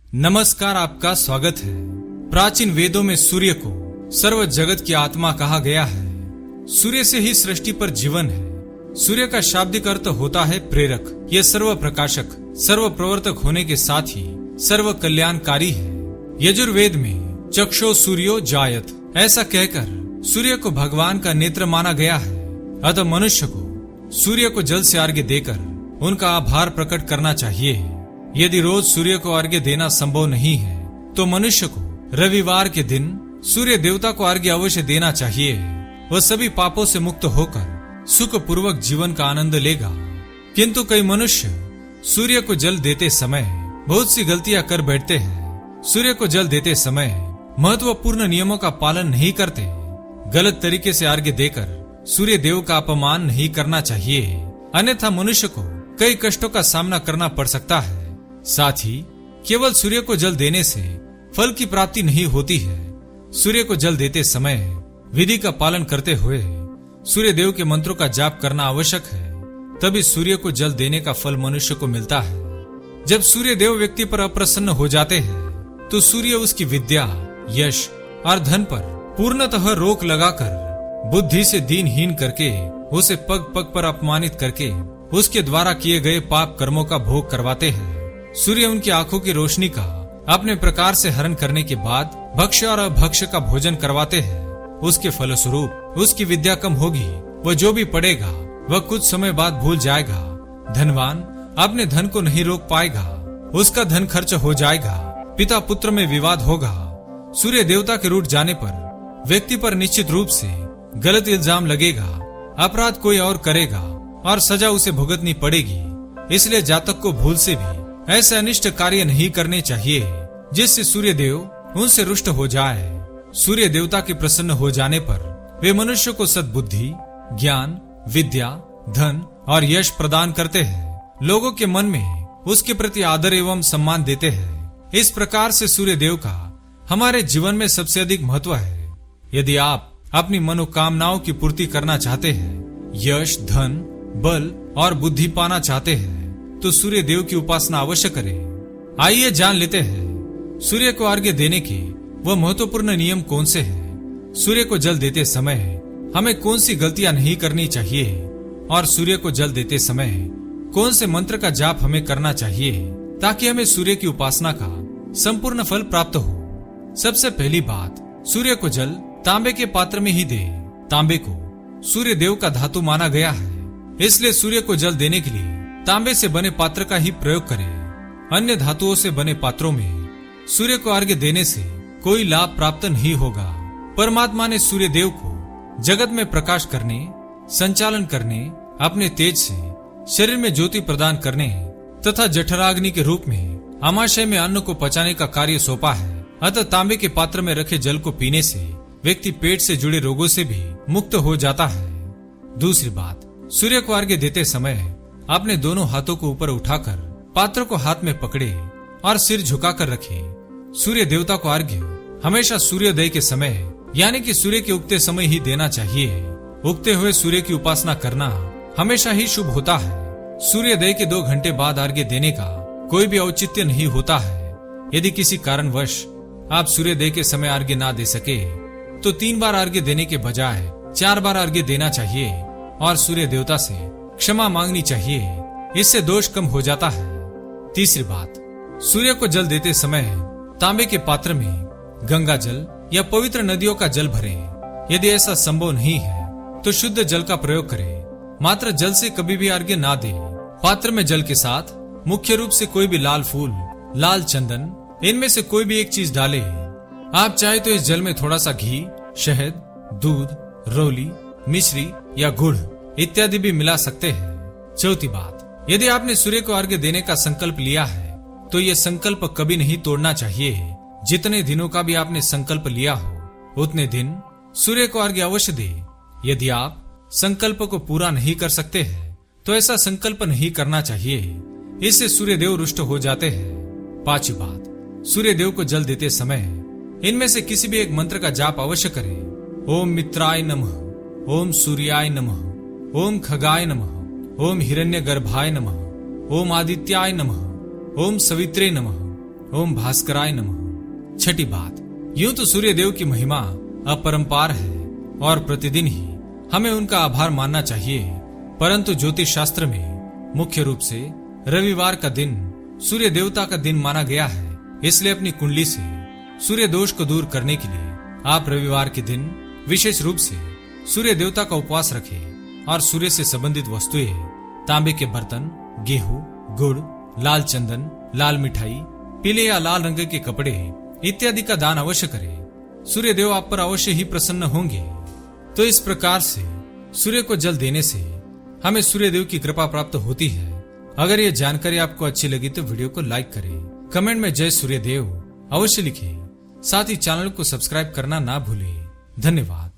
नमस्कार, आपका स्वागत है। प्राचीन वेदों में सूर्य को सर्व जगत की आत्मा कहा गया है। सूर्य से ही सृष्टि पर जीवन है। सूर्य का शाब्दिक अर्थ होता है प्रेरक। यह सर्व प्रकाशक, सर्व प्रवर्तक होने के साथ ही सर्व कल्याणकारी है। यजुर्वेद में चक्षो सूर्यो जायत ऐसा कहकर सूर्य को भगवान का नेत्र माना गया है। अतः मनुष्य को सूर्य को जल से अर्घ्य देकर उनका आभार प्रकट करना चाहिए। यदि रोज सूर्य को अर्घ्य देना संभव नहीं है तो मनुष्य को रविवार के दिन सूर्य देवता को अर्घ्य अवश्य देना चाहिए। वह सभी पापों से मुक्त होकर सुख पूर्वक जीवन का आनंद लेगा। किंतु कई मनुष्य सूर्य को जल देते समय बहुत सी गलतियां कर बैठते हैं। सूर्य को जल देते समय महत्वपूर्ण नियमों का पालन नहीं करते। गलत तरीके से अर्घ्य देकर सूर्य देव का अपमान नहीं करना चाहिए, अन्यथा मनुष्य को कई कष्टों का सामना करना पड़ सकता है। साथ ही केवल सूर्य को जल देने से फल की प्राप्ति नहीं होती है। सूर्य को जल देते समय विधि का पालन करते हुए सूर्य देव के मंत्रों का जाप करना आवश्यक है, तभी सूर्य को जल देने का फल मनुष्य को मिलता है। जब सूर्य देव व्यक्ति पर अप्रसन्न हो जाते हैं तो सूर्य उसकी विद्या, यश और धन पर पूर्णतः रोक लगाकर बुद्धि से दीनहीन करके उसे पग पग पर अपमानित करके उसके द्वारा किए गए पाप कर्मों का भोग करवाते हैं। सूर्य उनकी आंखों की रोशनी का अपने प्रकार से हरण करने के बाद भक्ष्य और अभक्ष्य का भोजन करवाते हैं। उसके फलस्वरूप उसकी विद्या कम होगी। वह जो भी पढ़ेगा वह कुछ समय बाद भूल जाएगा। धनवान अपने धन को नहीं रोक पाएगा, उसका धन खर्च हो जाएगा। पिता पुत्र में विवाद होगा। सूर्य देवता के रूठ जाने पर व्यक्ति पर निश्चित रूप से गलत इल्जाम लगेगा। अपराध कोई और करेगा और सजा उसे भुगतनी पड़ेगी। इसलिए जातक को भूल से भी ऐसे अनिष्ट कार्य नहीं करने चाहिए जिससे सूर्य देव उनसे रुष्ट हो जाए। सूर्य देवता के प्रसन्न हो जाने पर वे मनुष्य को सद्बुद्धि, ज्ञान, विद्या, धन और यश प्रदान करते हैं। लोगों के मन में उसके प्रति आदर एवं सम्मान देते हैं। इस प्रकार से सूर्य देव का हमारे जीवन में सबसे अधिक महत्व है। यदि आप अपनी मनोकामनाओं की पूर्ति करना चाहते हैं, यश, धन, बल और बुद्धि पाना चाहते हैं तो सूर्य देव की उपासना अवश्य करें। आइए जान लेते हैं सूर्य को अर्घ्य देने के वह महत्वपूर्ण नियम कौन से हैं। सूर्य को जल देते समय हमें कौन सी गलतियां नहीं करनी चाहिए और सूर्य को जल देते समय कौन से मंत्र का जाप हमें करना चाहिए ताकि हमें सूर्य की उपासना का संपूर्ण फल प्राप्त हो। सबसे पहली बात, सूर्य को जल तांबे के पात्र में ही दे। तांबे को सूर्य देव का धातु माना गया है, इसलिए सूर्य को जल देने के लिए तांबे से बने पात्र का ही प्रयोग करें। अन्य धातुओं से बने पात्रों में सूर्य को अर्घ्य देने से कोई लाभ प्राप्त नहीं होगा। परमात्मा ने सूर्य देव को जगत में प्रकाश करने, संचालन करने, अपने तेज से शरीर में ज्योति प्रदान करने तथा जठराग्नि के रूप में आमाशय में अन्न को पचाने का कार्य सौंपा है। अतः तांबे के पात्र में रखे जल को पीने से व्यक्ति पेट से जुड़े रोगों से भी मुक्त हो जाता है। दूसरी बात, सूर्य को अर्घ्य देते समय अपने दोनों हाथों को ऊपर उठाकर पात्र को हाथ में पकड़े और सिर झुकाकर रखे। सूर्य देवता को अर्घ्य हमेशा सूर्योदय के समय यानी कि सूर्य के उगते समय ही देना चाहिए। उगते हुए सूर्य की उपासना करना हमेशा ही शुभ होता है। सूर्योदय के 2 घंटे बाद अर्घ्य देने का कोई भी औचित्य नहीं होता है। यदि किसी कारणवश आप सूर्योदय के समय अर्घ्य ना दे सके तो 3 बार अर्घ्य देने के बजाय 4 बार अर्घ्य देना चाहिए और सूर्य देवता से क्षमा मांगनी चाहिए। इससे दोष कम हो जाता है। तीसरी बात, सूर्य को जल देते समय तांबे के पात्र में गंगा जल या पवित्र नदियों का जल भरें। यदि ऐसा संभव नहीं है तो शुद्ध जल का प्रयोग करें। मात्र जल से कभी भी अर्घ्य ना दें। पात्र में जल के साथ मुख्य रूप से कोई भी लाल फूल, लाल चंदन, इनमें से कोई भी एक चीज डालें। आप चाहे तो इस जल में थोड़ा सा घी, शहद, दूध, रोली, मिश्री या गुड़ इत्यादि भी मिला सकते हैं। चौथी बात, यदि आपने सूर्य को अर्घ्य देने का संकल्प लिया है तो यह संकल्प कभी नहीं तोड़ना चाहिए। जितने दिनों का भी आपने संकल्प लिया हो उतने दिन सूर्य को अर्घ्य अवश्य दे। यदि आप संकल्प को पूरा नहीं कर सकते हैं तो ऐसा संकल्प नहीं करना चाहिए, इससे सूर्य देव रुष्ट हो जाते हैं। पांचवी बात, सूर्य देव को जल देते समय इनमें से किसी भी एक मंत्र का जाप अवश्य करें। ओम मित्राय नमः, ओम सूर्याय नमः, ओम खगाय नमः, ओम हिरण्यगर्भाय नमः, ओम आदित्याय नमः, ओम सवित्रे नमः, ओम भास्कराय नमः। छठी बात, यूं तो सूर्य देव की महिमा अपरंपार है और प्रतिदिन ही हमें उनका आभार मानना चाहिए, परंतु ज्योतिष शास्त्र में मुख्य रूप से रविवार का दिन सूर्य देवता का दिन माना गया है। इसलिए अपनी कुंडली से सूर्य दोष को दूर करने के लिए आप रविवार के दिन विशेष रूप से सूर्य देवता का उपवास रखें और सूर्य से संबंधित वस्तुएं, तांबे के बर्तन, गेहूं, गुड़, लाल चंदन, लाल मिठाई, पीले या लाल रंग के कपड़े इत्यादि का दान अवश्य करें। सूर्य देव आप पर अवश्य ही प्रसन्न होंगे। तो इस प्रकार से सूर्य को जल देने से हमें सूर्य देव की कृपा प्राप्त होती है। अगर ये जानकारी आपको अच्छी लगी तो वीडियो को लाइक करें, कमेंट में जय सूर्य देव अवश्य लिखें, साथ ही चैनल को सब्सक्राइब करना ना भूलें। धन्यवाद।